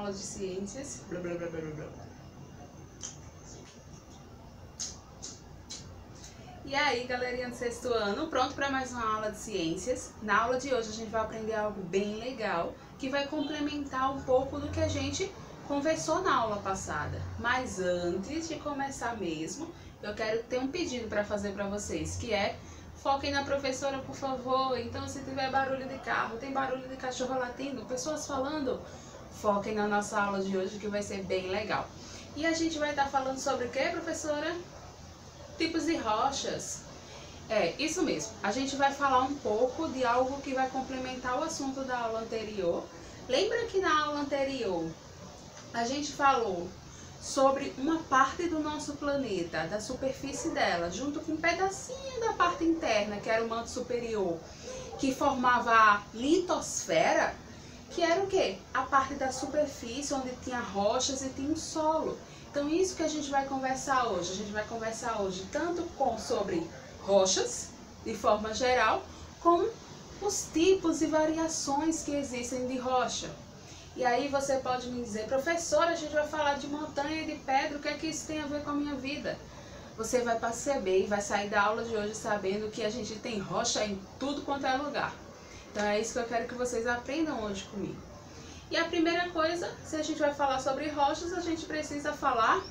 aula de ciências. Blá, blá, blá, blá, blá. E aí, galerinha do sexto ano, pronto para mais uma aula de ciências. Na aula de hoje a gente vai aprender algo bem legal, que vai complementar um pouco do que a gente conversou na aula passada. Mas antes de começar mesmo, eu quero ter um pedido para fazer para vocês, que é: foquem na professora, por favor. Então, se tiver barulho de carro, tem barulho de cachorro latindo, pessoas falando, foquem na nossa aula de hoje, que vai ser bem legal. E a gente vai estar falando sobre o que, professora? Tipos de rochas. É, isso mesmo. A gente vai falar um pouco de algo que vai complementar o assunto da aula anterior. Lembra que na aula anterior a gente falou sobre uma parte do nosso planeta, da superfície dela, junto com um pedacinho da parte interna, que era o manto superior, que formava a litosfera, que era o quê? A parte da superfície onde tinha rochas e tinha um solo. Então, isso que a gente vai conversar hoje. A gente vai conversar hoje tanto sobre rochas, de forma geral, como os tipos e variações que existem de rocha. E aí você pode me dizer: professora, a gente vai falar de montanha e de pedra, o que é que isso tem a ver com a minha vida? Você vai perceber e vai sair da aula de hoje sabendo que a gente tem rocha em tudo quanto é lugar. Então é isso que eu quero que vocês aprendam hoje comigo. E a primeira coisa, se a gente vai falar sobre rochas, a gente precisa falar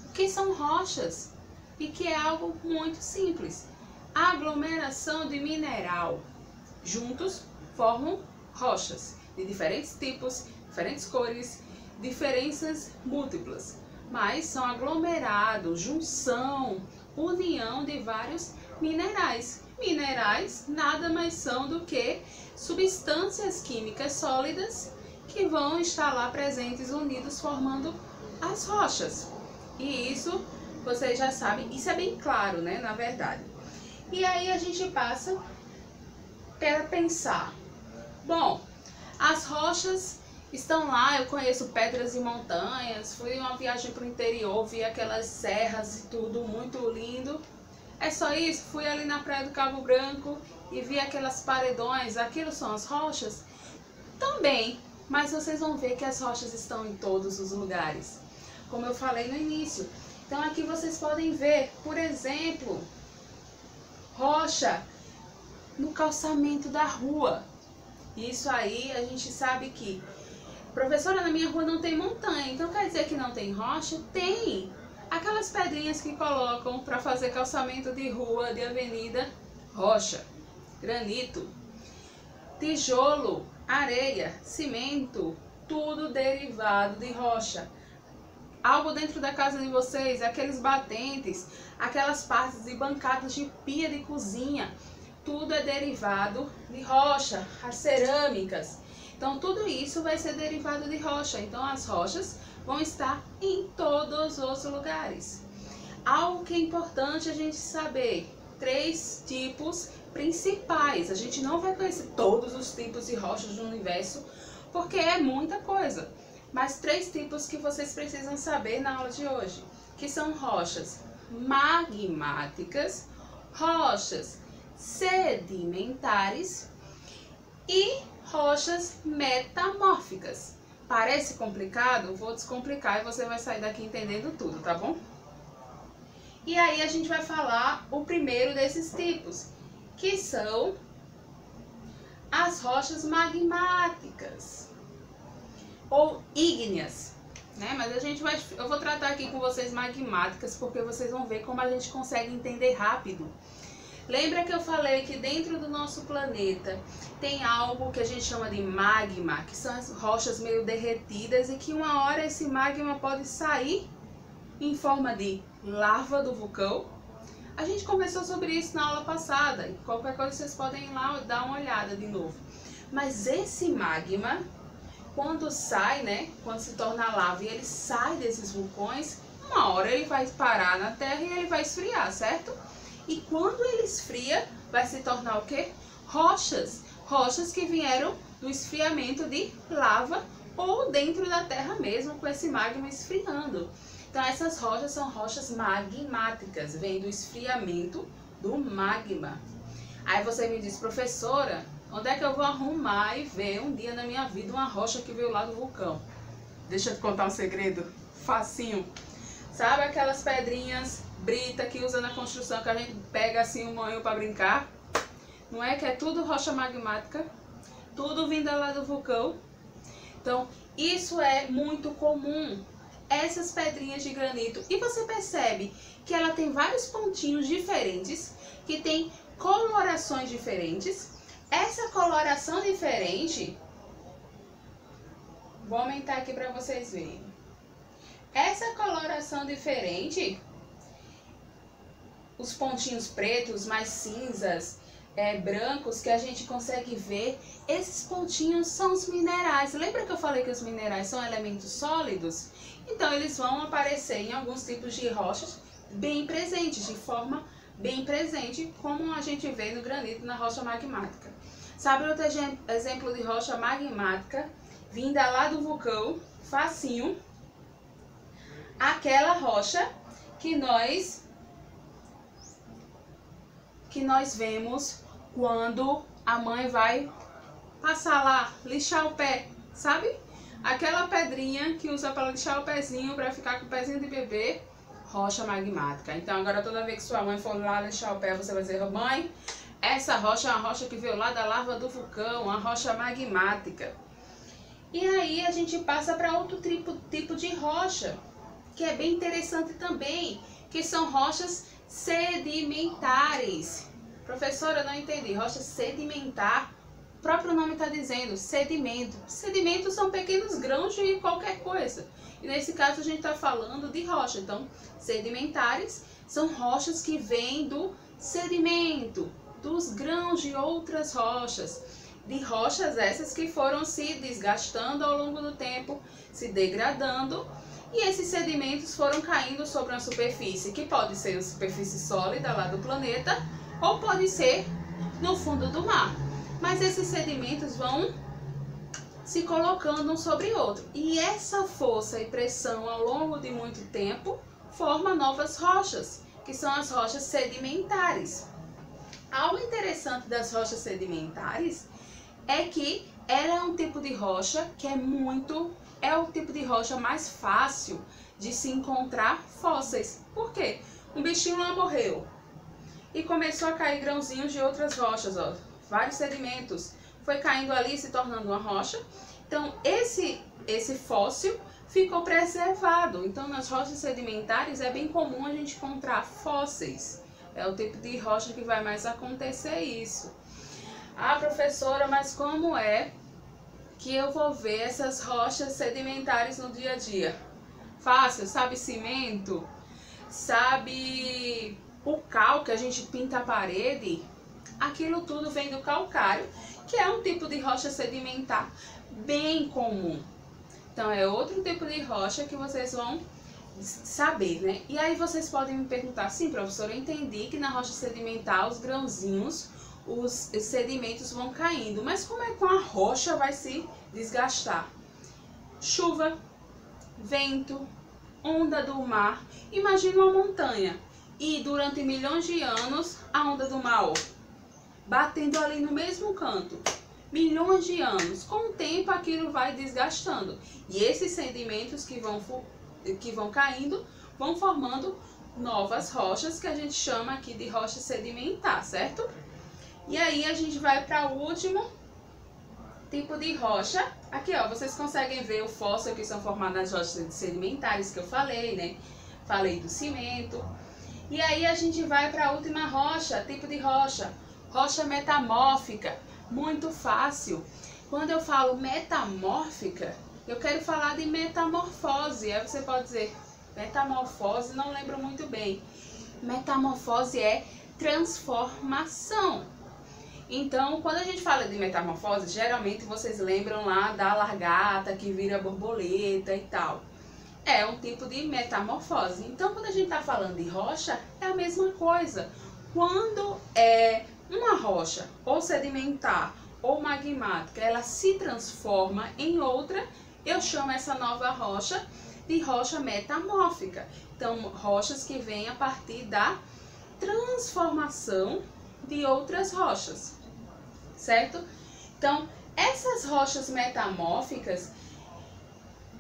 o que são rochas, e que é algo muito simples. A aglomeração de mineral juntos formam rochas de diferentes tipos, diferentes cores, diferenças múltiplas, mas são aglomerados, junção, união de vários minerais. Minerais nada mais são do que substâncias químicas sólidas que vão estar lá presentes, unidos, formando as rochas. E isso vocês já sabem, isso é bem claro, né, na verdade. E aí a gente passa para pensar: bom, as rochas estão lá, eu conheço pedras e montanhas, fui uma viagem para o interior, vi aquelas serras e tudo, muito lindo. É só isso? Fui ali na praia do Cabo Branco e vi aquelas paredões, aquilo são as rochas? Também, mas vocês vão ver que as rochas estão em todos os lugares, como eu falei no início. Então aqui vocês podem ver, por exemplo, rocha no calçamento da rua. Isso aí a gente sabe que: professora, na minha rua não tem montanha, então quer dizer que não tem rocha? Tem! Aquelas pedrinhas que colocam para fazer calçamento de rua, de avenida, rocha, granito, tijolo, areia, cimento, tudo derivado de rocha. Algo dentro da casa de vocês, aqueles batentes, aquelas partes de bancadas de pia de cozinha, tudo é derivado de rocha, as cerâmicas. Então, tudo isso vai ser derivado de rocha. Então, as rochas vão estar em todos os lugares. Algo que é importante a gente saber: 3 tipos principais. A gente não vai conhecer todos os tipos de rochas do universo, porque é muita coisa. Mas 3 tipos que vocês precisam saber na aula de hoje, que são rochas magmáticas, rochas sedimentares e rochas metamórficas. Parece complicado? Vou descomplicar e você vai sair daqui entendendo tudo, tá bom? E aí a gente vai falar o primeiro desses tipos, que são as rochas magmáticas ou ígneas, né? Mas eu vou tratar aqui com vocês magmáticas, porque vocês vão ver como a gente consegue entender rápido. Lembra que eu falei que dentro do nosso planeta tem algo que a gente chama de magma, que são as rochas meio derretidas, e que uma hora esse magma pode sair em forma de lava do vulcão? A gente conversou sobre isso na aula passada, e qualquer coisa vocês podem ir lá dar uma olhada de novo. Mas esse magma, quando sai, né, quando se torna lava e ele sai desses vulcões, uma hora ele vai parar na Terra e ele vai esfriar, certo? E quando ele esfria, vai se tornar o quê? Rochas. Rochas que vieram do esfriamento de lava ou dentro da Terra mesmo, com esse magma esfriando. Então essas rochas são rochas magmáticas, vem do esfriamento do magma. Aí você me diz: professora, onde é que eu vou arrumar e ver um dia na minha vida uma rocha que veio lá do vulcão? Deixa eu te contar um segredo, facinho. Sabe aquelas pedrinhas brita que usa na construção, que a gente pega assim um moinho para brincar? Não é que é tudo rocha magmática, tudo vindo lá do vulcão. Então, isso é muito comum, essas pedrinhas de granito. E você percebe que ela tem vários pontinhos diferentes, que tem colorações diferentes. Essa coloração diferente, vou aumentar aqui para vocês verem. Essa coloração diferente, os pontinhos pretos, mais cinzas, brancos, que a gente consegue ver, esses pontinhos são os minerais. Lembra que eu falei que os minerais são elementos sólidos? Então eles vão aparecer em alguns tipos de rochas bem presentes, de forma bem presente, como a gente vê no granito, na rocha magmática. Sabe outro exemplo de rocha magmática, vinda lá do vulcão, facinho? Aquela rocha que nós vemos quando a mãe vai passar lá, lixar o pé, sabe? Aquela pedrinha que usa para lixar o pezinho, para ficar com o pezinho de bebê, rocha magmática. Então agora toda vez que sua mãe for lá lixar o pé, você vai dizer: mãe, essa rocha é uma rocha que veio lá da lava do vulcão, uma rocha magmática. E aí a gente passa para outro tipo de rocha, que é bem interessante também, que são rochas sedimentares. Professora, eu não entendi. Rocha sedimentar, o próprio nome está dizendo, sedimento. Sedimentos são pequenos grãos de qualquer coisa. E nesse caso a gente está falando de rocha. Então, sedimentares são rochas que vêm do sedimento, dos grãos de outras rochas. De rochas essas que foram se desgastando ao longo do tempo, se degradando. E esses sedimentos foram caindo sobre uma superfície, que pode ser uma superfície sólida lá do planeta, ou pode ser no fundo do mar. Mas esses sedimentos vão se colocando um sobre o outro. E essa força e pressão ao longo de muito tempo forma novas rochas, que são as rochas sedimentares. Algo interessante das rochas sedimentares é que ela é um tipo de rocha que é o tipo de rocha mais fácil de se encontrar fósseis. Por quê? Um bichinho lá morreu e começou a cair grãozinhos de outras rochas, ó, vários sedimentos. Foi caindo ali, se tornando uma rocha. Então, esse fóssil ficou preservado. Então, nas rochas sedimentares é bem comum a gente encontrar fósseis. É o tipo de rocha que vai mais acontecer isso. Ah, professora, mas como é que eu vou ver essas rochas sedimentares no dia a dia? Fácil, sabe cimento? Sabe o cal que a gente pinta a parede? Aquilo tudo vem do calcário, que é um tipo de rocha sedimentar bem comum. Então é outro tipo de rocha que vocês vão saber, né? E aí vocês podem me perguntar: sim, professora, eu entendi que na rocha sedimentar os grãozinhos, os sedimentos vão caindo, mas como é que uma rocha vai se desgastar? Chuva, vento, onda do mar. Imagina uma montanha e durante milhões de anos a onda do mar batendo ali no mesmo canto, milhões de anos. Com o tempo aquilo vai desgastando e esses sedimentos que vão caindo vão formando novas rochas, que a gente chama aqui de rocha sedimentar, certo? E aí a gente vai para o último tipo de rocha. Aqui, ó, vocês conseguem ver o fóssil que são formados nas rochas sedimentares que eu falei, né? Falei do cimento. E aí a gente vai para a última rocha, tipo de rocha, rocha metamórfica. Muito fácil. Quando eu falo metamórfica, eu quero falar de metamorfose. Aí você pode dizer, metamorfose, não lembro muito bem. Metamorfose é transformação. Então, quando a gente fala de metamorfose, geralmente vocês lembram lá da lagarta que vira borboleta e tal. É um tipo de metamorfose. Então, quando a gente está falando de rocha, é a mesma coisa. Quando é uma rocha ou sedimentar ou magmática, ela se transforma em outra, eu chamo essa nova rocha de rocha metamórfica. Então, rochas que vêm a partir da transformação de outras rochas, certo? Então, essas rochas metamórficas,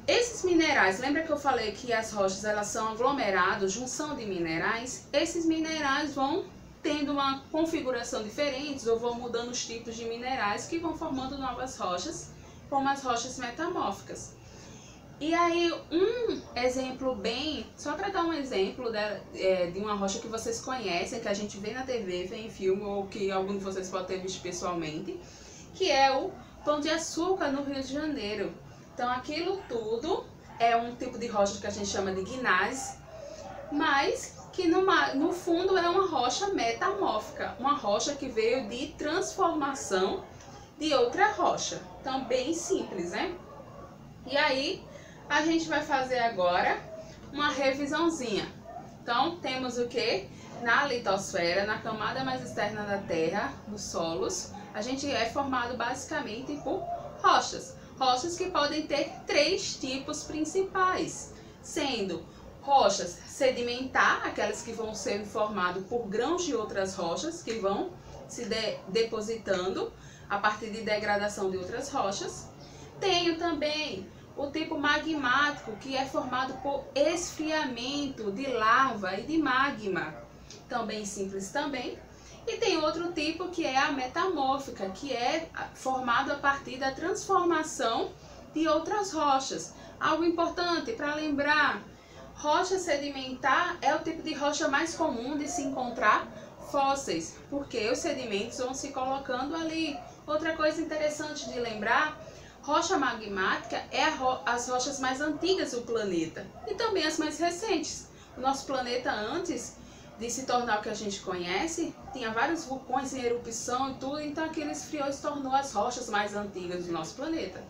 esses esses minerais, lembra que eu falei que as rochas elas são aglomerados, junção de minerais? Esses minerais vão tendo uma configuração diferente ou vão mudando os tipos de minerais que vão formando novas rochas, como as rochas metamórficas. E aí um exemplo só para dar um exemplo de uma rocha que vocês conhecem, que a gente vê na TV, vê em filme ou que algum de vocês pode ter visto pessoalmente, que é o Pão de Açúcar no Rio de Janeiro. Então aquilo tudo é um tipo de rocha que a gente chama de gneiss, mas que no fundo é uma rocha metamórfica, uma rocha que veio de transformação de outra rocha. Então bem simples, né? E aí a gente vai fazer agora uma revisãozinha. Então temos o que? Na litosfera, na camada mais externa da Terra, nos solos, a gente é formado basicamente por rochas. Rochas que podem ter 3 tipos principais, sendo rochas sedimentar, aquelas que vão ser formadas por grãos de outras rochas, que vão se depositando a partir de degradação de outras rochas. Tenho também o tipo magmático, que é formado por esfriamento de lava e de magma, também simples também. E tem outro tipo que é a metamórfica, que é formado a partir da transformação de outras rochas. Algo importante para lembrar, rocha sedimentar é o tipo de rocha mais comum de se encontrar fósseis, porque os sedimentos vão se colocando ali. Outra coisa interessante de lembrar, rocha magmática é as rochas mais antigas do planeta e também as mais recentes. O nosso planeta, antes de se tornar o que a gente conhece, tinha vários vulcões em erupção e tudo, então aquele esfriou e se tornou as rochas mais antigas do nosso planeta.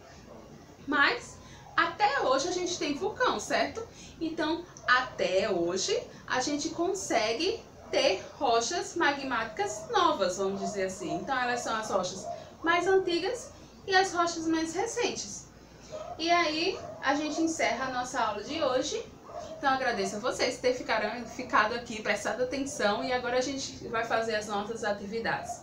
Mas até hoje a gente tem vulcão, certo? Então até hoje a gente consegue ter rochas magmáticas novas, vamos dizer assim. Então elas são as rochas mais antigas e as rochas mais recentes. E aí a gente encerra a nossa aula de hoje. Então agradeço a vocês por ter ficado aqui, prestado atenção, e agora a gente vai fazer as nossas atividades.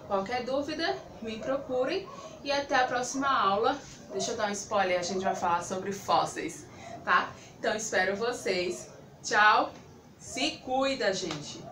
Qualquer dúvida, me procurem e até a próxima aula. Deixa eu dar um spoiler, a gente vai falar sobre fósseis, tá? Então espero vocês. Tchau, se cuida, gente!